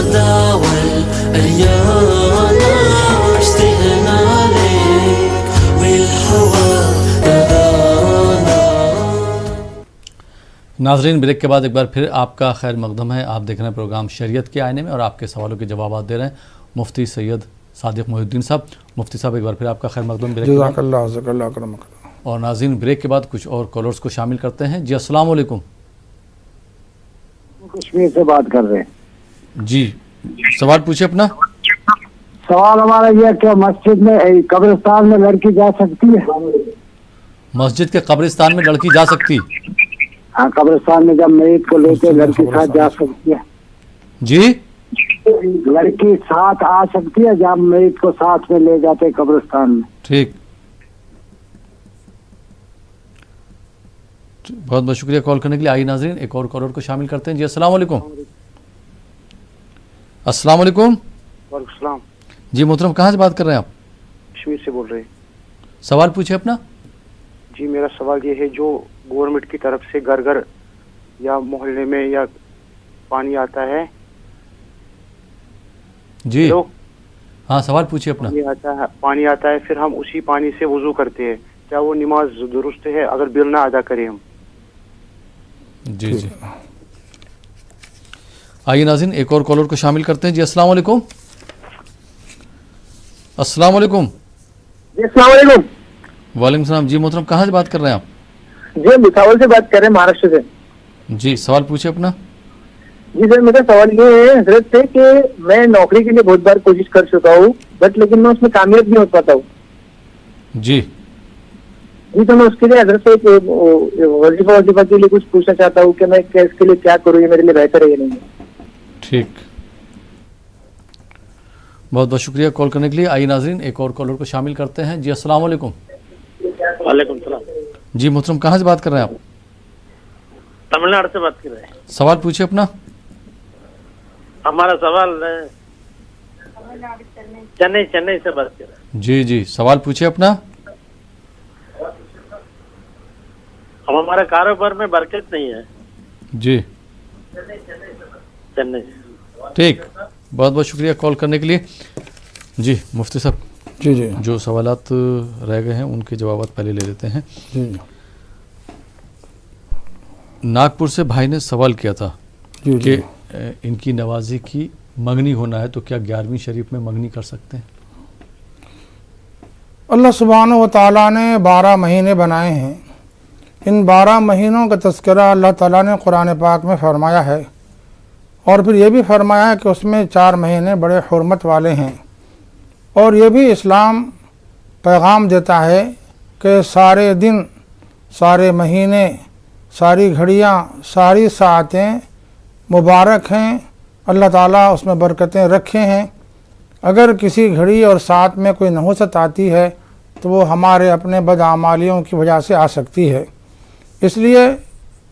الغدا والأليام اشتقنا لك والهوى نادانا. ناظرین، بریک کے بعد ایک بار پھر آپ کا خیر مقدم ہے. آپ دیکھ رہے ہیں پروگرام شریعت کے آئینے میں اور آپ کے سوالوں کے جوابات دے رہے ہیں مفتی سید صادق محی الدین صاحب. مفتی صاحب ایک بار پھر آپ کا خیر مقدم. جزاک اللہ جزاک اللہ اکرمک اللہ. اور ناظرین، بریک کے بعد کچھ اور کالرز کو شامل کرتے ہیں. جی السلام علیکم. کشمیر سے بات کر رہے ہیں. جی سوال پوچھے اپنا. سوال ہمارا یہ کہ مسجد میں قبرستان میں لڑکی جا سکتی ہے؟ مسجد کے قبرستان میں لڑکی جا سکتی؟ ہاں، قبرستان میں جب میت کو لے کے لڑکی ساتھ جا سکتی ہے. جی لڑکی ساتھ آ سکتی ہے جب میت کو ساتھ میں لے جاتے قبرستان میں. ٹھیک، بہت بہت شکریہ کال کرنے کے لیے. آئیے ناظرین ایک اور کالر کو شامل کرتے ہیں. جی السلام علیکم. السلام علیکم. وعلیکم السلام. جی محترم، کہاں سے بات کر رہے ہیں آپ؟ کشمیر سے بول رہے ہیں. سوال پوچھے اپنا. جی میرا سوال یہ ہے، جو گورنمنٹ کی طرف سے گھر گھر یا محلے میں یا پانی آتا ہے. جی ہیلو، ہاں سوال پوچھے اپنا. پانی آتا ہے پھر ہم اسی پانی سے وضو کرتے ہیں، کیا وہ نماز درست ہے اگر بل نہ ادا کریں ہم؟ جی جی آئیے ناظرین ایک اور کالر کو شامل کرتے ہیں. جی السلام علیکم. السلام علیکم. جی السلام علیکم. وعلیکم السلام. جی محترم، کہاں سے بات کر رہے ہیں آپ؟ جی بھساول سے بات کر رہے ہیں، مہاراشٹر سے. جی سوال پوچھے اپنا. جی سر، میرا سوال یہ ہے حضرت سے کہ میں نوکری کے لیے بہت بار کوشش کر چکا ہوں بٹ لیکن میں اس میں کامیاب نہیں ہو پاتا ہوں. جی جی تو میں اس کے لیے حضرت سے وظیفہ کے لیے کچھ پوچھنا چاہتا ہوں کہ میں اس کے لیے کیا کروں، یہ میرے لیے بہتر ہے یا نہیں. ٹھیک، بہت بہت شکریہ کال کرنے کے لیے. آئیے ناظرین ایک اور کالر کو شامل کرتے ہیں. جی السلام علیکم. وعلیکم السلام. جی محترم، کہاں سے بات کر رہے ہیں آپ؟ تمل ناڈو سے بات کر رہے ہیں. سوال پوچھے اپنا. ہمارا سوال چنئی سے بات کر رہے ہیں. جی جی سوال پوچھے اپنا. ہمارا کاروبار میں برکت نہیں ہے. جی چنئی. ٹھیک، بہت بہت شکریہ کال کرنے کے لیے. جی مفتی صاحب، جی جی جو سوالات رہ گئے ہیں ان کے جوابات پہلے لے لیتے ہیں. جی ناگپور سے بھائی نے سوال کیا تھا جی کہ ان کی نوازی کی منگنی ہونا ہے تو کیا 11ویں شریف میں منگنی کر سکتے ہیں؟ اللہ سبحانہ و تعالیٰ نے 12 مہینے بنائے ہیں. ان 12 مہینوں کا تذکرہ اللہ تعالیٰ نے قرآن پاک میں فرمایا ہے اور پھر یہ بھی فرمایا ہے کہ اس میں 4 مہینے بڑے حرمت والے ہیں. اور یہ بھی اسلام پیغام دیتا ہے کہ سارے دن، سارے مہینے، ساری گھڑیاں، ساری ساعتیں مبارک ہیں. اللہ تعالیٰ اس میں برکتیں رکھے ہیں. اگر کسی گھڑی اور ساعت میں کوئی نحوست آتی ہے تو وہ ہمارے اپنے بدعمالیوں کی وجہ سے آ سکتی ہے. اس لیے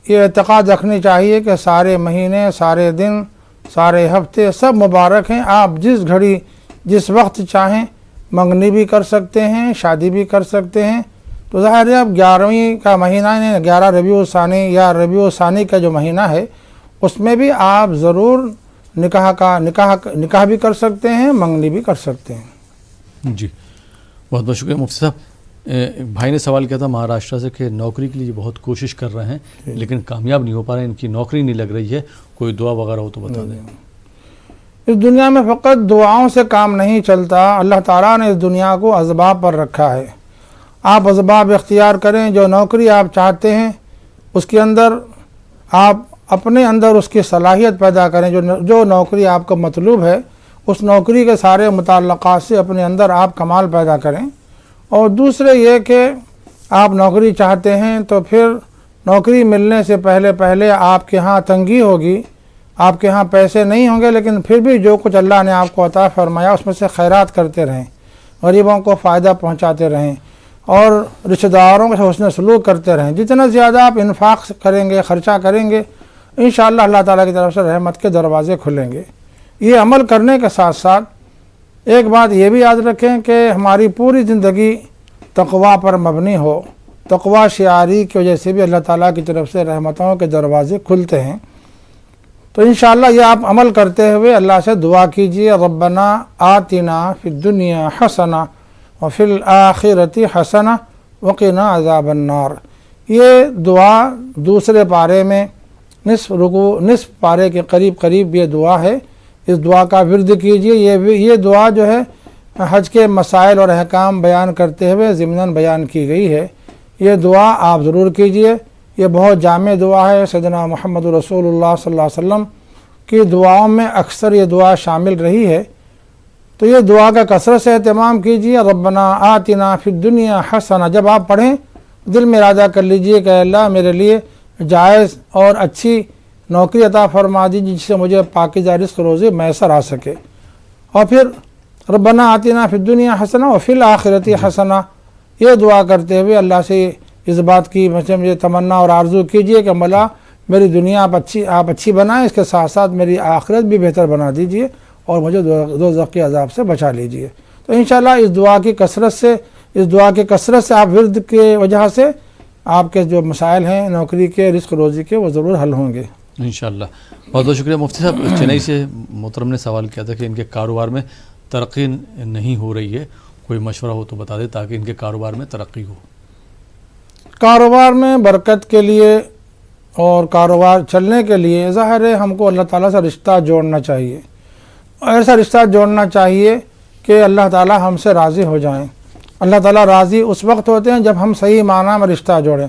یہ اعتقاد رکھنی چاہیے کہ سارے مہینے، سارے دن، سارے ہفتے سب مبارک ہیں. آپ جس گھڑی جس وقت چاہیں منگنی بھی کر سکتے ہیں، شادی بھی کر سکتے ہیں. تو ظاہر ہے اب 11ویں کا مہینہ 11 ربیع الثانی یا ربیع الثانی کا جو مہینہ ہے اس میں بھی آپ ضرور نکاح بھی کر سکتے ہیں، منگنی بھی کر سکتے ہیں. جی بہت بہت شکریہ مفتی صاحب. بھائی نے سوال کیا تھا مہاراشٹر سے کہ نوکری کے لیے بہت کوشش کر رہے ہیں لیکن کامیاب نہیں ہو پا رہے ہیں، ان کی نوکری نہیں لگ رہی ہے، کوئی دعا وغیرہ ہو تو بتا دیں. اس دنیا میں فقط دعاؤں سے کام نہیں چلتا. اللہ تعالیٰ نے اس دنیا کو اسباب پر رکھا ہے. آپ اسباب اختیار کریں. جو نوکری آپ چاہتے ہیں اس کے اندر آپ اپنے اندر اس کی صلاحیت پیدا کریں. جو نوکری آپ کو مطلوب ہے اس نوکری کے سارے متعلقات سے اپنے اندر آپ کمال پیدا کریں. اور دوسرے یہ کہ آپ نوکری چاہتے ہیں تو پھر نوکری ملنے سے پہلے آپ کے ہاں تنگی ہوگی، آپ کے ہاں پیسے نہیں ہوں گے، لیکن پھر بھی جو کچھ اللہ نے آپ کو عطا فرمایا اس میں سے خیرات کرتے رہیں، غریبوں کو فائدہ پہنچاتے رہیں اور رشتہ داروں کے حسن سلوک کرتے رہیں. جتنا زیادہ آپ انفاق کریں گے، خرچہ کریں گے، انشاءاللہ اللہ تعالیٰ کی طرف سے رحمت کے دروازے کھلیں گے. یہ عمل کرنے کے ساتھ ساتھ ایک بات یہ بھی یاد رکھیں کہ ہماری پوری زندگی تقویٰ پر مبنی ہو. تقویٰ شعاری کی وجہ سے بھی اللہ تعالیٰ کی طرف سے رحمتوں کے دروازے کھلتے ہیں. تو انشاءاللہ یہ آپ عمل کرتے ہوئے اللہ سے دعا کیجئے، ربنا آتنا فی الدنیا حسنہ وفی الآخرۃ حسنہ وقنا عذاب النار۔ یہ دعا دوسرے پارے میں نصف پارے کے قریب یہ دعا ہے، اس دعا کا ورد کیجئے۔ یہ دعا جو ہے حج کے مسائل اور احکام بیان کرتے ہوئے ضمناً بیان کی گئی ہے، یہ دعا آپ ضرور کیجئے۔ یہ بہت جامع دعا ہے، سیدنا محمد رسول اللہ صلی اللہ علیہ وسلم کی دعاؤں میں اکثر یہ دعا شامل رہی ہے، تو یہ دعا کا کثرت سے اہتمام کیجئے۔ ربنا آتنا فی الدنیا حسنہ، جب آپ پڑھیں دل میں ارادہ کر لیجئے کہ اللہ میرے لیے جائز اور اچھی نوکری عطا فرما دیجیے جس سے مجھے پاکیزہ رزق روزی میسر آ سکے، اور پھر ربنا آتنا فی الدنیا حسنہ وفی الآخرۃ حسنہ، یہ دعا کرتے ہوئے اللہ سے اس بات کی مجھے تمنا اور آرزو کیجئے کہ مولا میری دنیا آپ اچھی بنائیں، اس کے ساتھ ساتھ میری آخرت بھی بہتر بنا دیجئے اور مجھے دوزخ کے عذاب سے بچا لیجئے۔ تو انشاءاللہ اس دعا کی کثرت سے آپ ورد کے وجہ سے آپ کے جو مسائل ہیں نوکری کے، رزق روزی کے، وہ ضرور حل ہوں گے انشاءاللہ۔ بہت بہت شکریہ مفتی صاحب۔ چنئی سے محترم نے سوال کیا تھا کہ ان کے کاروبار میں ترقی نہیں ہو رہی ہے، کوئی مشورہ ہو تو بتا دیں تاکہ ان کے کاروبار میں ترقی ہو۔ کاروبار میں برکت کے لیے اور کاروبار چلنے کے لیے ظاہر ہے ہم کو اللہ تعالیٰ سے رشتہ جوڑنا چاہیے، ایسا رشتہ جوڑنا چاہیے کہ اللہ تعالیٰ ہم سے راضی ہو جائیں۔ اللہ تعالیٰ راضی اس وقت ہوتے ہیں جب ہم صحیح معنی میں رشتہ جوڑیں۔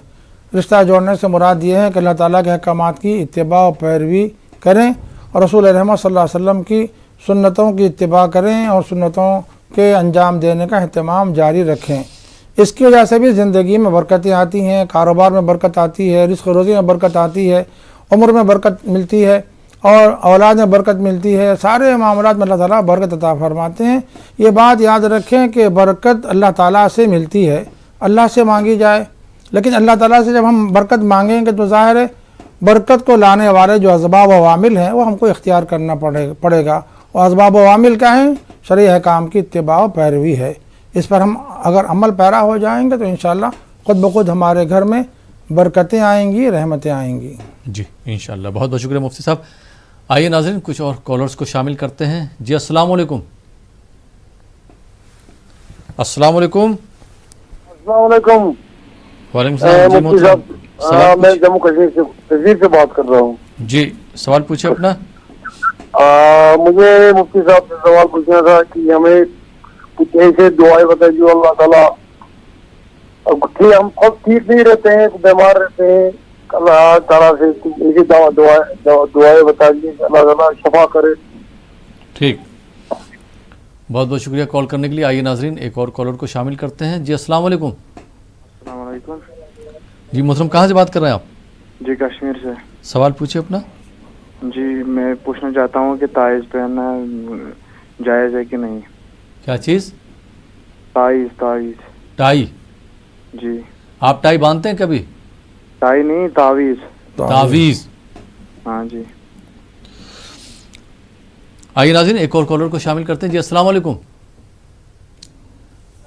رشتہ جوڑنے سے مراد یہ ہے کہ اللہ تعالیٰ کے احکامات کی اتباع و پیروی کریں اور رسول رحمت صلی اللہ علیہ وسلم کی سنتوں کی اتباع کریں اور سنتوں کے انجام دینے کا اہتمام جاری رکھیں۔ اس کی وجہ سے بھی زندگی میں برکتیں آتی ہیں، کاروبار میں برکت آتی ہے، رزق روزی میں برکت آتی ہے، عمر میں برکت ملتی ہے اور اولاد میں برکت ملتی ہے، سارے معاملات میں اللہ تعالیٰ برکت عطا فرماتے ہیں۔ یہ بات یاد رکھیں کہ برکت اللہ تعالیٰ سے ملتی ہے، اللہ سے مانگی جائے، لیکن اللہ تعالیٰ سے جب ہم برکت مانگیں گے تو ظاہر ہے برکت کو لانے والے جو اسباب و عوامل ہیں وہ ہم کو اختیار کرنا پڑے گا، اور اسباب و عوامل کیا ہیں؟ شرعی احکام کی اتباع و پیروی ہے۔ اس پر ہم اگر عمل پیرا ہو جائیں گے تو انشاءاللہ خود بخود ہمارے گھر میں برکتیں آئیں گی، رحمتیں آئیں گی۔ جی انشاءاللہ، بہت بہت شکریہ مفتی صاحب۔ آئیے ناظرین کچھ اور کالرز کو شامل کرتے ہیں۔ جی السلام علیکم۔ السلام علیکم۔ السلام علیکم۔ وعلیکم السلام۔ جی مفتی صاحب، محترم میں جموں کشمیر سے بات کر رہا ہوں۔ جی سوال پوچھیں اپنا۔ مجھے مفتی صاحب سے سوال پوچھنا تھا کہ ہمیں کچھ ایسے دعائیں بتائیں جو اللہ تعالیٰ، ہم خود ٹھیک نہیں رہتے ہیں، بیمار رہتے ہیں، اللہ تعالیٰ سے ایسی دعائیں بتائیے کہ اللہ تعالیٰ شفا کرے۔ ٹھیک، بہت بہت شکریہ کال کرنے کے لیے۔ آئیے ناظرین ایک اور کالر کو شامل کرتے ہیں۔ جی السلام علیکم۔ السلام علیکم۔ جی محترم کہاں سے بات کر رہے ہیں آپ؟ جی کشمیر سے۔ سوال پوچھیں اپنا۔ جی میں پوچھنا چاہتا ہوں کہ تائز پہننا جائز ہے کہ نہیں؟ کیا چیز؟ تائز۔ ٹائی؟ جی آپ ٹائی باندھتے ہیں کبھی؟ ٹائی نہیں، تعویذ۔ تعویذ؟ ہاں جی۔ آئیے ناظرین ایک اور کالر کو شامل کرتے ہیں۔ جی السلام علیکم۔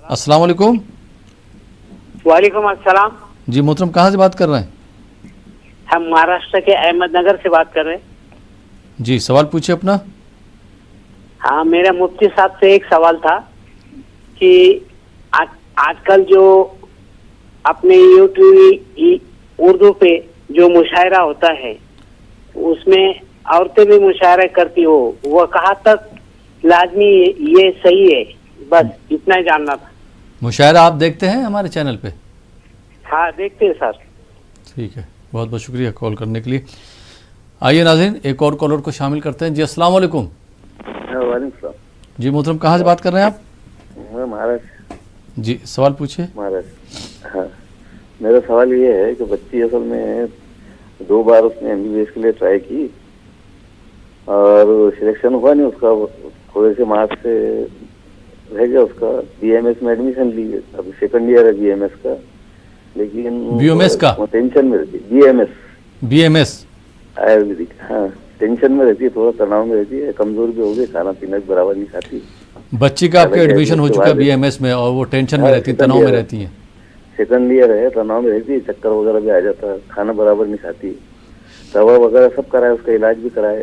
السلام علیکم۔ وعلیکم السلام۔ جی محترم کہاں سے بات کر رہے ہیں؟ ہم مہاراشٹر کے احمد نگر سے بات کر رہے ہیں۔ جی سوال پوچھیں اپنا۔ ہاں میرا مفتی صاحب سے ایک سوال تھا کہ آج کل جو اپنے یوٹیوب اردو پہ جو مشاعرہ ہوتا ہے اس میں عورتیں بھی مشاعرہ کرتی ہو، وہ کہاں تک لازمی یہ صحیح ہے؟ بس اتنا ہی جاننا تھا۔ مشاعرہ آپ دیکھتے ہیں ہمارے چینل پہ؟ ہاں دیکھتے ہیں سر۔ ٹھیک ہے، بہت بہت شکریہ کال کرنے کے لیے۔ آئیے ناظرین ایک اور کالر کو شامل کرتے ہیں۔ جی السلام علیکم۔ وعلیکم السلام۔ جی محترم کہاں سے بات کر رہے ہیں آپ؟ میں مہاراشٹر۔ جی سوال پوچھیں۔ مہاراشٹر۔ ہاں میرا سوال یہ ہے کہ بچی اصل میں 2 بار اس نے MBBS کے لیے ٹرائی کی اور سلیکشن ہوا نہیں، اس کا تھوڑے سے مارکس سے رہ گیا، اس کا BMS میں ایڈمیشن لی، ابھی 2nd ایئر ہے BMS کا، لیکن BMS کا ٹینشن میں رہتی ہے۔ BMS آیورویدک، ہاں ٹینشن میں رہتی ہے، تھوڑا تناؤ میں رہتی ہے، کمزور بھی ہو گئی، کھانا پینا بھی برابر نہیں کھاتی۔ بچی کا آپ کا ایڈمیشن ہو چکا ہے BMS میں اور وہ ٹینشن میں رہتی ہے، تناؤ میں رہتی ہیں۔ 2nd ایئر ہے، تناؤ میں رہتی ہے، چکر وغیرہ بھی آ جاتا ہے، کھانا برابر نہیں کھاتی، دوا وغیرہ سب کرائے، اس کا علاج بھی کرائے،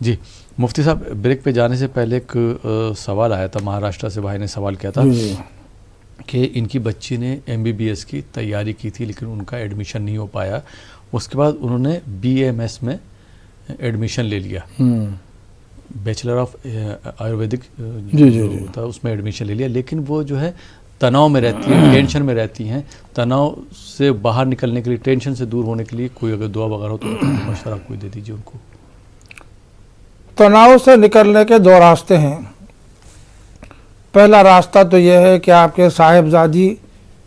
جی مفتی صاحب بریک پہ جانے سے پہلے ایک سوال آیا تھا، مہاراشٹر سے بھائی نے سوال کیا تھا کہ ان کی بچی نے MBBS کی تیاری کی تھی لیکن ان کا ایڈمیشن نہیں ہو پایا، اس کے بعد انہوں نے BAMS میں ایڈمیشن لے لیا، بیچلر آف آیورویدک ہوتا ہے اس میں ایڈمیشن لے لیا، لیکن وہ جو ہے تناؤ میں رہتی ہیں، ٹینشن میں رہتی ہیں، تناؤ سے باہر نکلنے کے لیے، ٹینشن سے دور ہونے کے لیے کوئی اگر دعا وغیرہ ہو تو مشورہ کوئی دے دیجیے ان کو۔ تناؤ سے نکلنے کے دو راستے ہیں۔ پہلا راستہ تو یہ ہے کہ آپ کے صاحبزادی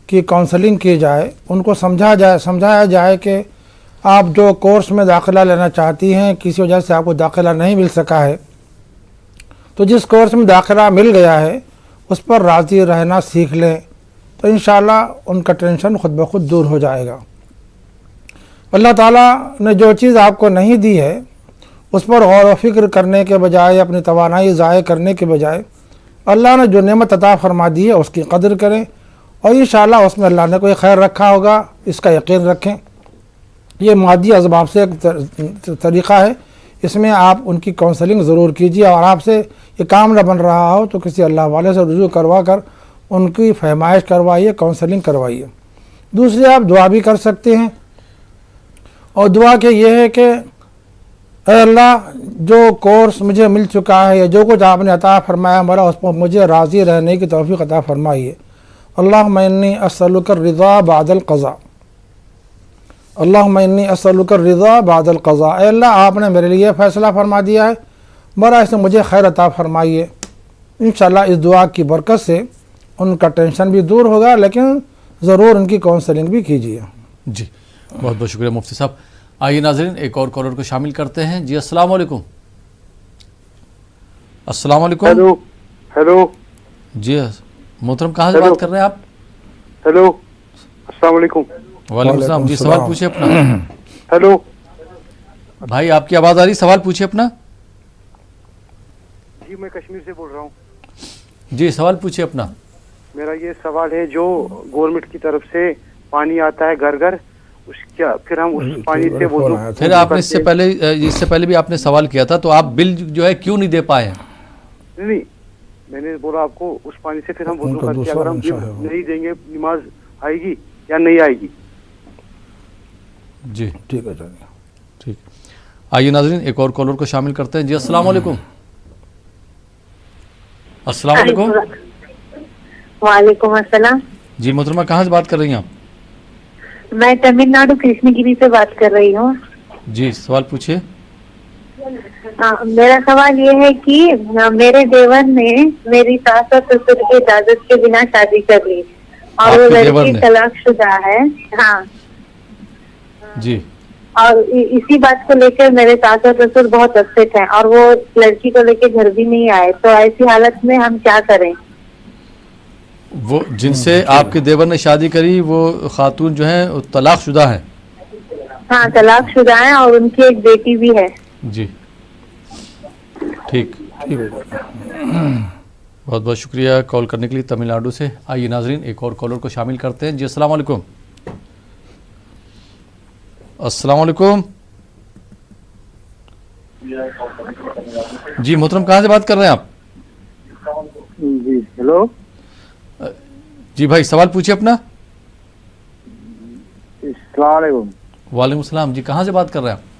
کی کونسلنگ کی جائے، ان کو سمجھایا جائے کہ آپ جو کورس میں داخلہ لینا چاہتی ہیں کسی وجہ سے آپ کو داخلہ نہیں مل سکا ہے، تو جس کورس میں داخلہ مل گیا ہے اس پر راضی رہنا سیکھ لیں، تو انشاءاللہ ان کا ٹینشن خود بخود دور ہو جائے گا۔ اللہ تعالیٰ نے جو چیز آپ کو نہیں دی ہے اس پر غور و فکر کرنے کے بجائے، اپنی توانائی ضائع کرنے کے بجائے اللہ نے جو نعمت عطا فرما دی ہے اس کی قدر کریں، اور انشاءاللہ اس میں اللہ نے کوئی خیر رکھا ہوگا، اس کا یقین رکھیں۔ یہ مادی اسباب سے ایک طریقہ ہے، اس میں آپ ان کی کونسلنگ ضرور کیجیے، اور آپ سے یہ کام نہ بن رہا ہو تو کسی اللہ والے سے رجوع کروا کر ان کی فہمائش کروائیے، کونسلنگ کروائیے۔ دوسری آپ دعا بھی کر سکتے ہیں، اور دعا کے یہ ہے کہ اے اللہ جو کورس مجھے مل چکا ہے یا جو کچھ آپ نے عطا فرمایا مولا اس پر مجھے راضی رہنے کی توفیق عطا فرمائیے۔ اللہم انی اسألک الرضا بعد القضاء، اللہم انی اسألک الرضا بعد القضاء، اے اللہ آپ نے میرے لیے فیصلہ فرما دیا ہے، مولا اس میں مجھے خیر عطا فرمائیے۔ انشاءاللہ اس دعا کی برکت سے ان کا ٹینشن بھی دور ہوگا، لیکن ضرور ان کی کونسلنگ بھی کیجیے۔ جی بہت بہت شکریہ مفتی صاحب۔ آئیے ناظرین ایک اور کالر کو شامل کرتے ہیں۔ جی السلام علیکم۔ السلام علیکم۔ ہیلو جی محترم کہاں سے بات کر رہے ہیں آپ؟ ہیلو السلام علیکم۔ وعلیکم السلام، جی سوال پوچھیے اپنا۔ ہیلو بھائی آپ کی آواز آ رہی، سوال پوچھیے اپنا۔ جی میں کشمیر سے بول رہا ہوں۔ جی سوال پوچھیے اپنا۔ میرا یہ سوال ہے جو گورنمنٹ کی طرف سے پانی آتا ہے گھر گھر، اس کیا پھر ہم اس پانی سے وضو پھر آپ نے اس سے پہلے بھی آپ نے سوال کیا تھا، تو آپ بل جو ہے کیوں نہیں دے پائے ہیں؟ نہیں میں نے بولا آپ کو اس پانی سے پھر ہم وضو کرتے اگر ہم نہیں دیں گے نماز آئے گی یا نہیں آئے گی؟ جی ٹھیک ہے ٹھیک۔ آئیے ناظرین ایک اور کالر کو شامل کرتے ہیں۔ جی السلام علیکم۔ السلام علیکم۔ وعلیکم السلام۔ جی محترمہ کہاں سے بات کر رہی ہیں آپ؟ میں تمل ناڈو کرشن گری سے بات کر رہی ہوں۔ جی سوال پوچھیے۔ میرا سوال یہ ہے کہ میرے دیور نے میری ساس اور سسر کی اجازت کے بنا شادی کر لی اور وہ لڑکی طلاق شدہ ہے۔ ہاں جی، اور اسی بات کو لے کر میرے ساس اور سسر بہت اپسیٹ ہیں اور وہ لڑکی کو لے کے گھر بھی نہیں آئے، تو ایسی حالت میں ہم کیا کریں؟ وہ جن سے آپ کے دیور نے شادی کری وہ خاتون جو ہیں طلاق شدہ ہیں؟ ہاں طلاق شدہ ہیں اور ان کی ایک بیٹی بھی ہے۔ جی ٹھیک، بہت بہت شکریہ کال کرنے کے لیے تمل ناڈو سے۔ آئیے ناظرین ایک اور کالر کو شامل کرتے ہیں۔ جی السلام علیکم۔ السلام علیکم۔ جی محترم کہاں سے بات کر رہے ہیں آپ؟ جی ہیلو۔ جی بھائی سوال پوچھیے اپنا۔ السلام علیکم۔ وعلیکم السلام، جی کہاں سے بات کر رہے ہیں آپ؟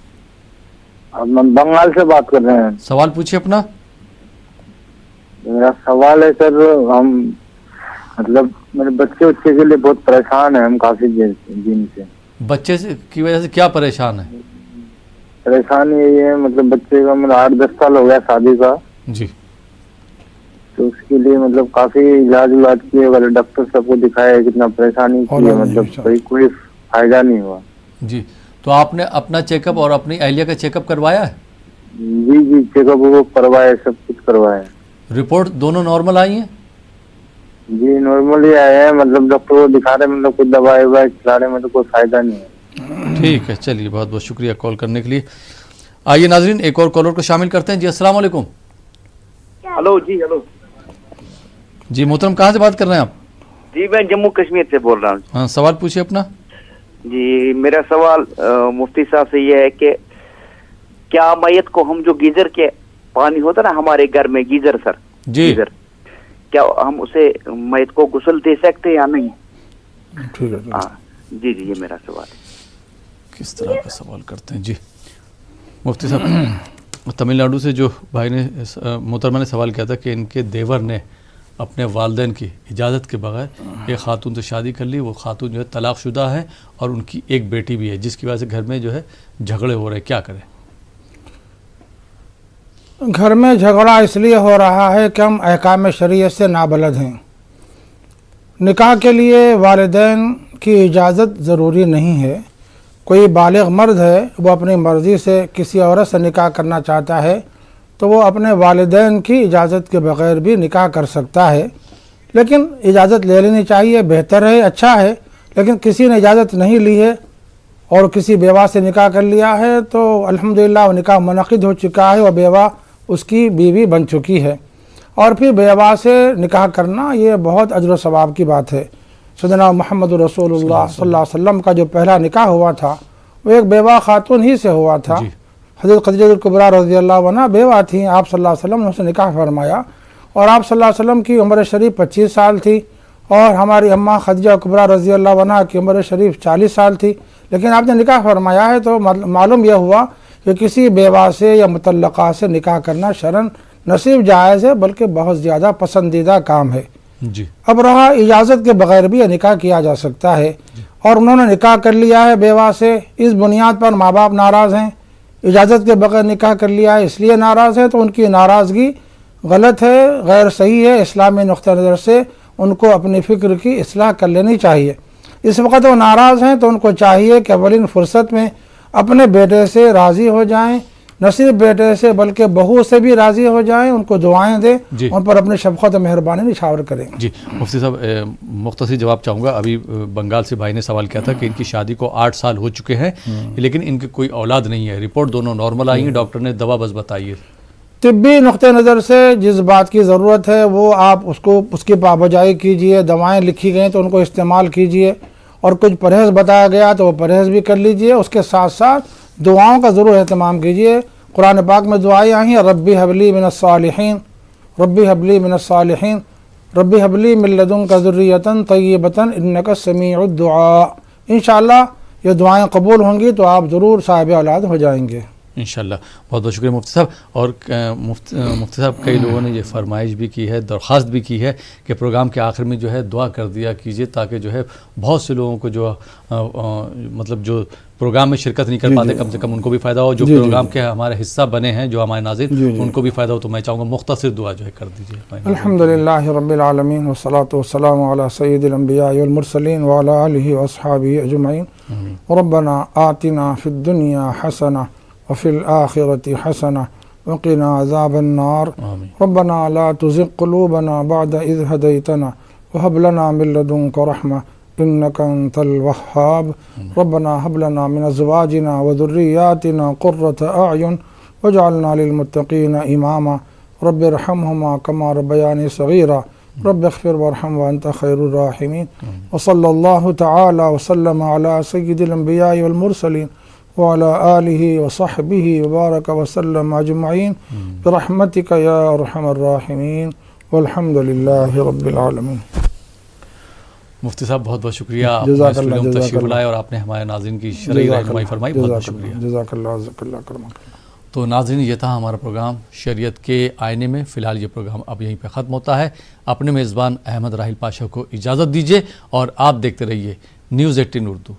ہم بنگال سے بات کر رہے ہیں۔ سوال پوچھیے اپنا۔ میرا سوال ہے سر، ہم مطلب میرے بچے کے لیے بہت پریشان ہیں ہم کافی دن سے۔ بچے کی وجہ سے کیا پریشان ہے؟ پریشانی یہی ہے مطلب بچے کا میرا 8-10 سال ہو گیا شادی کا، جی تو اس کے لیے مطلب کافی علاج کیے، ڈاکٹر سب کو دکھایا کتنا پریشانی کی ہے، مطلب کوئی فائدہ نہیں ہوا۔ جی تو آپ نے اپنا چیک اپ اور اپنی اہلیہ کا چیک اپ کروایا ہے؟ جی چیک اپ وہ کروائے، سب کچھ کروائے۔ رپورٹ دونوں نارمل آئی ہیں؟ جی نارملی آئے ہیں، مطلب ڈاکٹر کو دکھا رہے، مطلب کچھ دوائی کھلا رہے، مطلب کوئی فائدہ نہیں ہے۔ ٹھیک ہے، چلیے بہت بہت شکریہ کال کرنے کے لیے۔ آئیے ناظرین ایک اور کالر کو شامل کرتے ہیں۔ جی السلام علیکم۔ ہلو جی ہلو جی محترم کہاں سے بات کر رہے ہیں آپ؟ جی میں جموں کشمیر سے بول رہا ہوں۔ ہاں سوال پوچھیے اپنا۔ جی میرا سوال مفتی صاحب سے یہ ہے کہ کیا میت کو ہم جو گیزر کے پانی ہوتا نا ہمارے گھر میں گیزر سر جی گیزر، کیا ہم اسے میت کو غسل دے سکتے ہیں یا نہیں؟ ٹھیک ہے ہاں جی جی یہ میرا سوال ہے. کس طرح کا سوال کرتے ہیں جی مفتی صاحب؟ تمل ناڈو سے جو بھائی نے محترمہ نے سوال کیا تھا کہ ان کے دیور نے اپنے والدین کی اجازت کے بغیر ایک خاتون سے شادی کر لی، وہ خاتون جو ہے طلاق شدہ ہے اور ان کی ایک بیٹی بھی ہے، جس کی وجہ سے گھر میں جو ہے جھگڑے ہو رہے ہیں، کیا کریں؟ گھر میں جھگڑا اس لیے ہو رہا ہے کہ ہم احکام شریعت سے نابلد ہیں. نکاح کے لیے والدین کی اجازت ضروری نہیں ہے. کوئی بالغ مرد ہے وہ اپنی مرضی سے کسی عورت سے نکاح کرنا چاہتا ہے تو وہ اپنے والدین کی اجازت کے بغیر بھی نکاح کر سکتا ہے، لیکن اجازت لے لینی چاہیے، بہتر ہے، اچھا ہے. لیکن کسی نے اجازت نہیں لی ہے اور کسی بیوہ سے نکاح کر لیا ہے تو الحمدللہ وہ نکاح منعقد ہو چکا ہے اور بیوہ اس کی بیوی بن چکی ہے. اور پھر بیوہ سے نکاح کرنا یہ بہت اجر و ثواب کی بات ہے. سیدنا محمد رسول اللہ صلی اللہ علیہ وسلم کا جو پہلا نکاح ہوا تھا وہ ایک بیوہ خاتون ہی سے ہوا تھا. حضرت خدیجہ الکبریٰ رضی اللہ عنہا بیوہ تھیں، آپ صلی اللہ علیہ وسلم نے اسے نکاح فرمایا اور آپ صلی اللہ علیہ وسلم کی عمر شریف 25 سال تھی اور ہماری اماں خدیجہ کبریٰ رضی اللہ عنہا کی عمر شریف 40 سال تھی. لیکن آپ نے نکاح فرمایا ہے تو معلوم یہ ہوا کہ کسی بیوہ سے یا مطلقہ سے نکاح کرنا شرعاً نہ صرف جائز ہے بلکہ بہت زیادہ پسندیدہ کام ہے. جی اب رہا اجازت کے بغیر بھی یہ نکاح کیا جا سکتا ہے اور انہوں نے نکاح کر لیا ہے بیوہ سے، اس بنیاد پر ماں باپ ناراض ہیں، اجازت کے بغیر نکاح کر لیا ہے اس لیے ناراض ہے، تو ان کی ناراضگی غلط ہے، غیر صحیح ہے. اسلامی نقطہ نظر سے ان کو اپنی فکر کی اصلاح کر لینی چاہیے. اس وقت وہ ناراض ہیں تو ان کو چاہیے کہ اولین فرصت میں اپنے بیٹے سے راضی ہو جائیں، نہ صرف بیٹے سے بلکہ بہو سے بھی راضی ہو جائیں، ان کو دعائیں دیں، ان پر اپنی شفقت و مہربانی نچھاور کریں. جی مفتی صاحب مختصر جواب چاہوں گا. ابھی بنگال سے بھائی نے سوال کیا تھا کہ ان کی شادی کو 8 سال ہو چکے ہیں لیکن ان کی کوئی اولاد نہیں ہے، رپورٹ دونوں نارمل آئی ہیں، ڈاکٹر نے دوا بس بتائی ہے. طبی نقطہ نظر سے جس بات کی ضرورت ہے وہ آپ اس کی پابجائی کیجئے. دوائیں لکھی گئیں تو ان کو استعمال کیجئے اور کچھ پرہیز بتایا گیا تو وہ پرہیز بھی کر لیجئے. اس کے ساتھ ساتھ دعاؤں کا ضرور اہتمام کیجئے. قرآن پاک میں دعائیں آئی ہیں، ربی حبلی من الصالحین، ربی حبلی من الصالحین، ربی حبلی من لدنک ذریۃ طیبۃ انک سمیع الدعاء. انشاءاللہ یہ دعائیں قبول ہوں گی تو آپ ضرور صاحب اولاد ہو جائیں گے انشاءاللہ. بہت بہت شکریہ مفتی صاحب. اور مفتی صاحب کئی لوگوں نے یہ فرمائش بھی کی ہے، درخواست بھی کی ہے کہ پروگرام کے آخر میں جو ہے دعا کر دیا کیجئے تاکہ جو ہے بہت سے لوگوں کو جو مطلب جو پروگرام میں شرکت نہیں کر پاتے کم سے کم ان کو بھی فائدہ ہو، جو پروگرام کے ہمارے حصہ بنے ہیں جو ہمارے ناظرین ان کو بھی فائدہ ہو. تو میں چاہوں گا مختصر دعا جو ہے کر دیجیے. الحمدللہ رب العالمین والصلاة والسلام علی سید الانبیاء والمرسلین وعلی آلہ واصحابہ اجمعین. ربنا آتنا فی الدنیا حسنہ وفي الآخرة حسنة وقنا عذاب النار. ربنا لا تزغ قلوبنا بعد إذ هديتنا وهب لنا من لدنك رحمة إنك أنت الوهاب. ربنا هب لنا من أزواجنا وذرياتنا قرة أعين واجعلنا للمتقين إماما. رب ارحمهما كما ربياني صغيرا. رب اغفر وارحم وأنت خير الراحمين. وصلى الله تعالى وسلم على سيد الأنبياء والمرسلين وعلى آلہ وصحبہ وبارک وسلم اجمعین برحمتک یا ارحم الراحمین والحمد للہ رب العالمین. مفتی صاحب بہت بہت شکریہ، آپ نے تشریف لائے اور آپ نے ہمارے ناظرین کی شرعی رہنمائی فرمائی. بہت بہت شکریہ. جزاک اللہ جزاک اللہ کرمک. تو ناظرین یہ تھا ہمارا پروگرام شریعت کے آئینے میں. فی الحال یہ پروگرام اب یہیں پہ ختم ہوتا ہے. اپنے میزبان احمد راحیل پاشا کو اجازت دیجیے اور آپ دیکھتے رہیے نیوز 18 اردو.